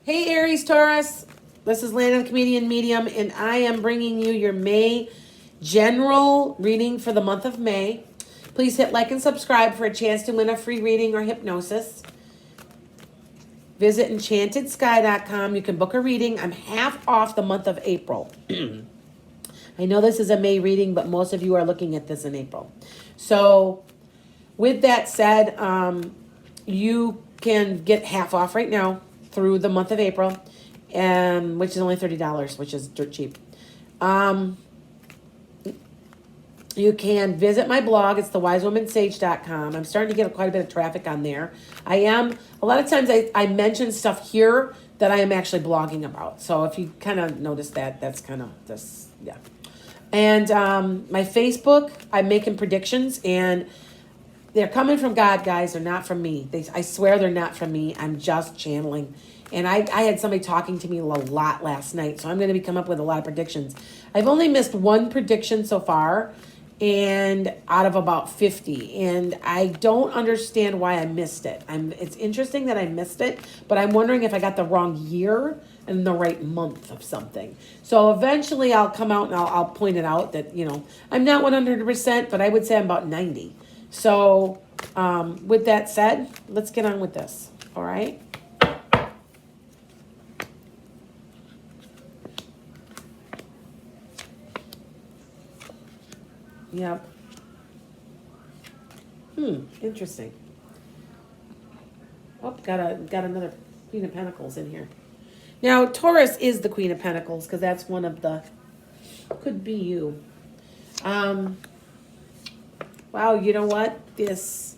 Hey, Aries Taurus. This is Landon, the Comedian Medium, and I am bringing you your May general reading for the month of May. Please hit like and subscribe for a chance to win a free reading or hypnosis. Visit enchantedSky.com. You can book a reading. I'm half off the month of April. I know this is a May reading, but most of you are looking at this in April. So with that said, you can get half off right now through the month of April, which is only $30, which is dirt cheap. You can visit my blog. It's thewisewomensage.com. I'm starting to get quite a bit of traffic on there. A lot of times I mention stuff here that I am actually blogging about. So if you kind of notice that, that's kind of this, yeah. And my Facebook, I'm making predictions, and they're coming from God, guys. They're not from me. I swear they're not from me. I'm just channeling. And I had somebody talking to me a lot last night, so I'm going to be coming up with a lot of predictions. I've only missed one prediction so far, and out of about 50. And I don't understand why I missed it. It's interesting that I missed it, but I'm wondering if I got the wrong year and the right month of something. So eventually I'll come out and I'll point it out that, I'm not 100%, but I would say I'm about 90. So with that said, let's get on with this. All right. Yep. Interesting. Oh, got another Queen of Pentacles in here. Now, Taurus is the Queen of Pentacles because that's one of the, could be you. Wow, you know what? This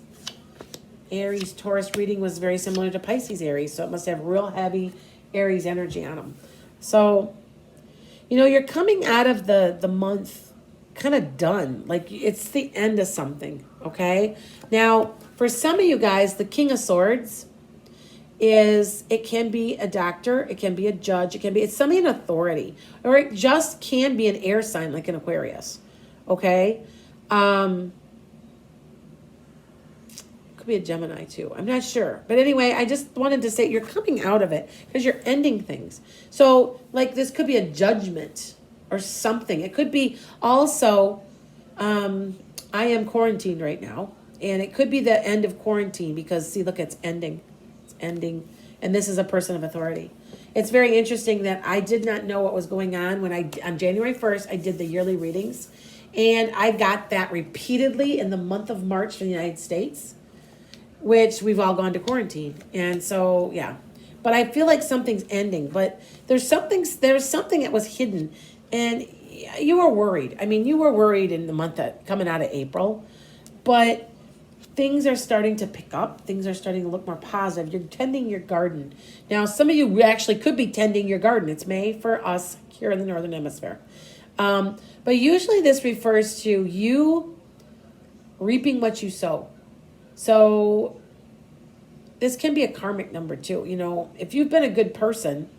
Aries Taurus reading was very similar to Pisces Aries, so it must have real heavy Aries energy on them. So, you're coming out of the month kind of done. Like it's the end of something, okay? Now, for some of you guys, the King of Swords it can be a doctor, it can be a judge, it's somebody in authority, or it just can be an air sign like an Aquarius, okay? Could be a Gemini too. I'm not sure. But anyway, I just wanted to say you're coming out of it because you're ending things. So like this could be a judgment or something. It could be also, I am quarantined right now, and it could be the end of quarantine because, see, look, it's ending. It's ending, and this is a person of authority. It's very interesting that I did not know what was going on when on January 1st, I did the yearly readings, and I got that repeatedly in the month of March for the United States, which we've all gone to quarantine. And so, yeah. But I feel like something's ending, but there's something that was hidden. And you were worried. I mean, you were worried in the month coming out of April, but things are starting to pick up. Things are starting to look more positive. You're tending your garden. Now, some of you actually could be tending your garden. It's May for us here in the Northern Hemisphere. But usually this refers to you reaping what you sow. So this can be a karmic number too. If you've been a good person,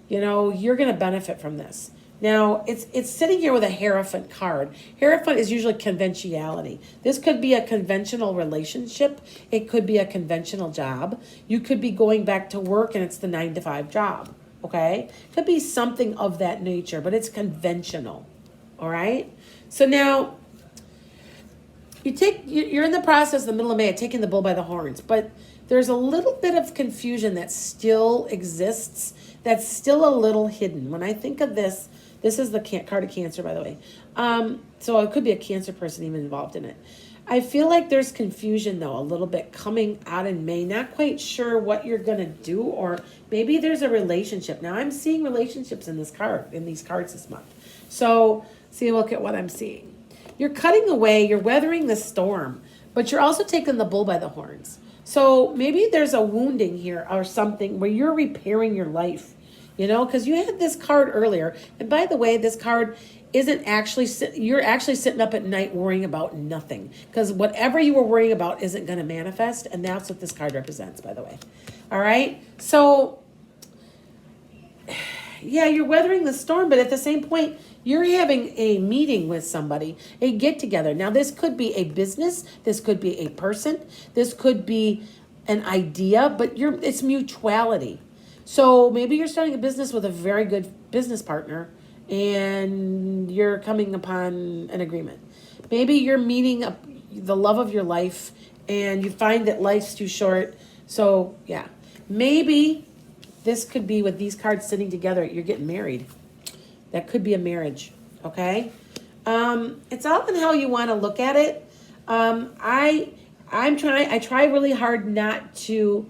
you're going to benefit from this. Now, it's sitting here with a Hierophant card. Hierophant is usually conventionality. This could be a conventional relationship. It could be a conventional job. You could be going back to work and it's the 9-to-5 job, okay? Could be something of that nature, but it's conventional, all right? So now, you're in the process in the middle of May of taking the bull by the horns, but there's a little bit of confusion that still exists, that's still a little hidden. When I think of this is the card of Cancer, by the way. So it could be a Cancer person even involved in it. I feel like there's confusion, though, a little bit coming out in May. Not quite sure what you're going to do, or maybe there's a relationship. Now, I'm seeing relationships in these cards this month. So, see, look at what I'm seeing. You're cutting away, you're weathering the storm, but you're also taking the bull by the horns. So maybe there's a wounding here or something where you're repairing your life, because you had this card earlier. And by the way, this card isn't actually, you're actually sitting up at night worrying about nothing, because whatever you were worrying about isn't going to manifest. And that's what this card represents, by the way. All right. So yeah, you're weathering the storm, but at the same point, you're having a meeting with somebody, a get together. Now, this could be a business, this could be a person, this could be an idea, but it's mutuality. So maybe you're starting a business with a very good business partner and you're coming upon an agreement. Maybe you're meeting the love of your life and you find that life's too short. So, yeah. Maybe this could be with these cards sitting together, you're getting married. That could be a marriage, okay? It's all in how you want to look at it. I try really hard not to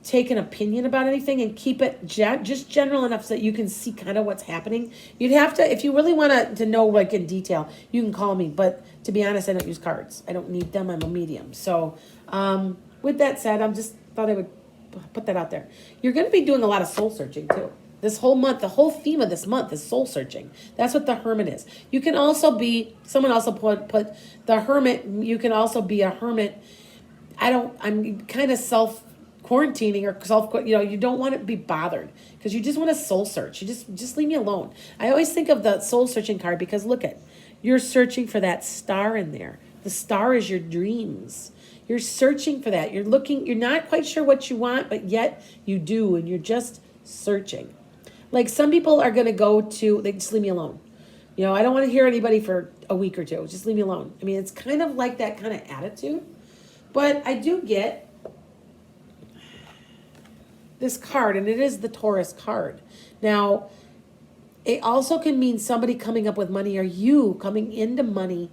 take an opinion about anything and keep it just general enough so that you can see kind of what's happening. You'd have to, if you really want to know like in detail, you can call me. But to be honest, I don't use cards. I don't need them. I'm a medium. So with that said, I'm just thought I would put that out there. You're going to be doing a lot of soul searching too. This whole month, the whole theme of this month is soul searching. That's what the hermit is. You can also be, someone also put the hermit, you can also be a hermit. I'm kind of quarantining or you don't want to be bothered because you just want to soul search. You just leave me alone. I always think of the soul searching card because look at, you're searching for that star in there. The star is your dreams. You're searching for that. You're not quite sure what you want, but yet you do, and you're just searching. Like some people are going to they just leave me alone. I don't want to hear anybody for a week or two. Just leave me alone. I mean, it's kind of like that kind of attitude. But I do get this card, and it is the Taurus card. Now, it also can mean somebody coming up with money or you coming into money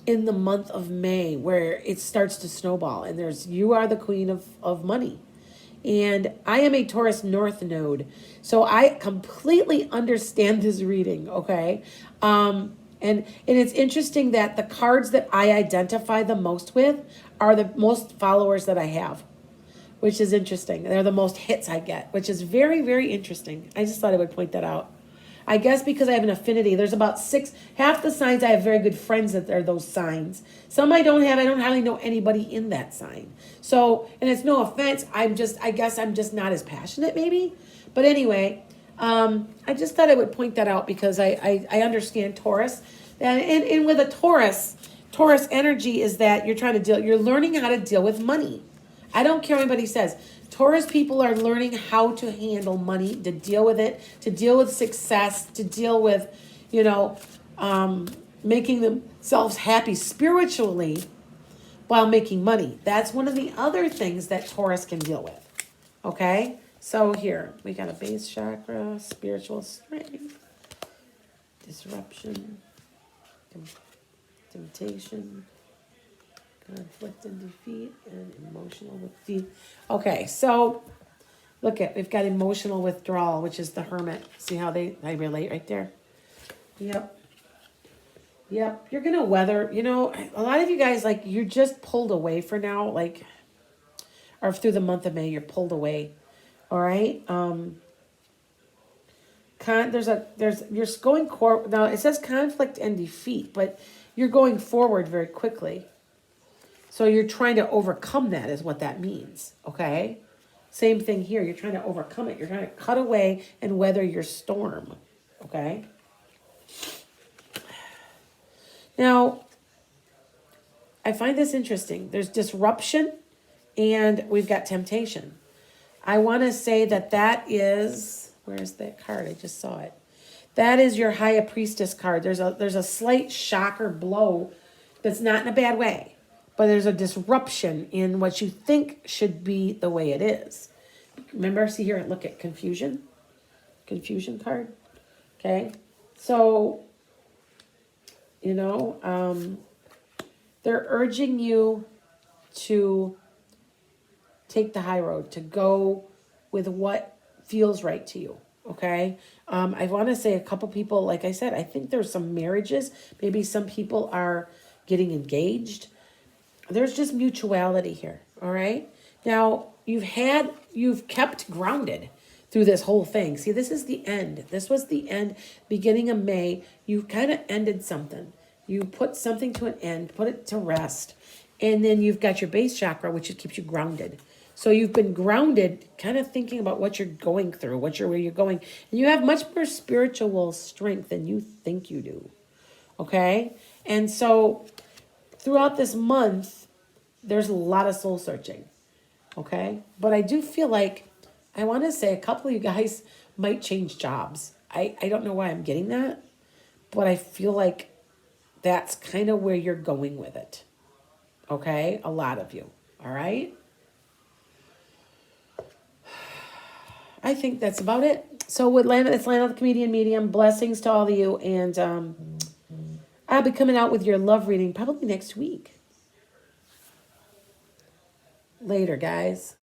in the month of May where it starts to snowball. And you are the queen of money. And I am a Taurus North node. So I completely understand this reading, okay? And it's interesting that the cards that I identify the most with are the most followers that I have, which is interesting. They're the most hits I get, which is very, very interesting. I just thought I would point that out. I guess because I have an affinity. There's about half the signs I have very good friends that are those signs. Some I don't have. I don't hardly know anybody in that sign. So, and it's no offense. I guess I'm just not as passionate maybe. But anyway, I just thought I would point that out because I understand Taurus. And with a Taurus energy is that you're learning how to deal with money. I don't care what anybody says. Taurus people are learning how to handle money, to deal with it, to deal with success, to deal with, making themselves happy spiritually while making money. That's one of the other things that Taurus can deal with. Okay? So here, we got a base chakra, spiritual strength, disruption, temptation, conflict and defeat, and emotional defeat. Okay, so we've got emotional withdrawal, which is the hermit. See how they relate right there? Yep. You're gonna weather, a lot of you guys, like, you're just pulled away for now, like, or through the month of May, you're pulled away. All right. You're going now it says conflict and defeat, but you're going forward very quickly. So you're trying to overcome that is what that means, okay? Same thing here. You're trying to overcome it. You're trying to cut away and weather your storm, okay? Now, I find this interesting. There's disruption and we've got temptation. I want to say that is, where's that card? I just saw it. That is your High Priestess card. There's a slight shock or blow that's not in a bad way. But there's a disruption in what you think should be the way it is. Remember, see here, look at confusion. Confusion card. Okay. So, they're urging you to take the high road, to go with what feels right to you. Okay. I want to say a couple people, like I said, I think there's some marriages. Maybe some people are getting engaged. There's just mutuality here, all right? Now, you've kept grounded through this whole thing. See, this is the end. This was the end, beginning of May. You kind of ended something. You put something to an end, put it to rest, and then you've got your base chakra, which keeps you grounded. So you've been grounded, kind of thinking about what you're going through, where you're going, and you have much more spiritual strength than you think you do, okay? And so throughout this month, there's a lot of soul searching. Okay? But I do feel like, I want to say a couple of you guys might change jobs. I don't know why I'm getting that, but I feel like that's kind of where you're going with it. Okay? A lot of you. All right? I think that's about it. So with Lana, it's Lana the Comedian Medium. Blessings to all of you. And I'll be coming out with your love reading probably next week. Later, guys.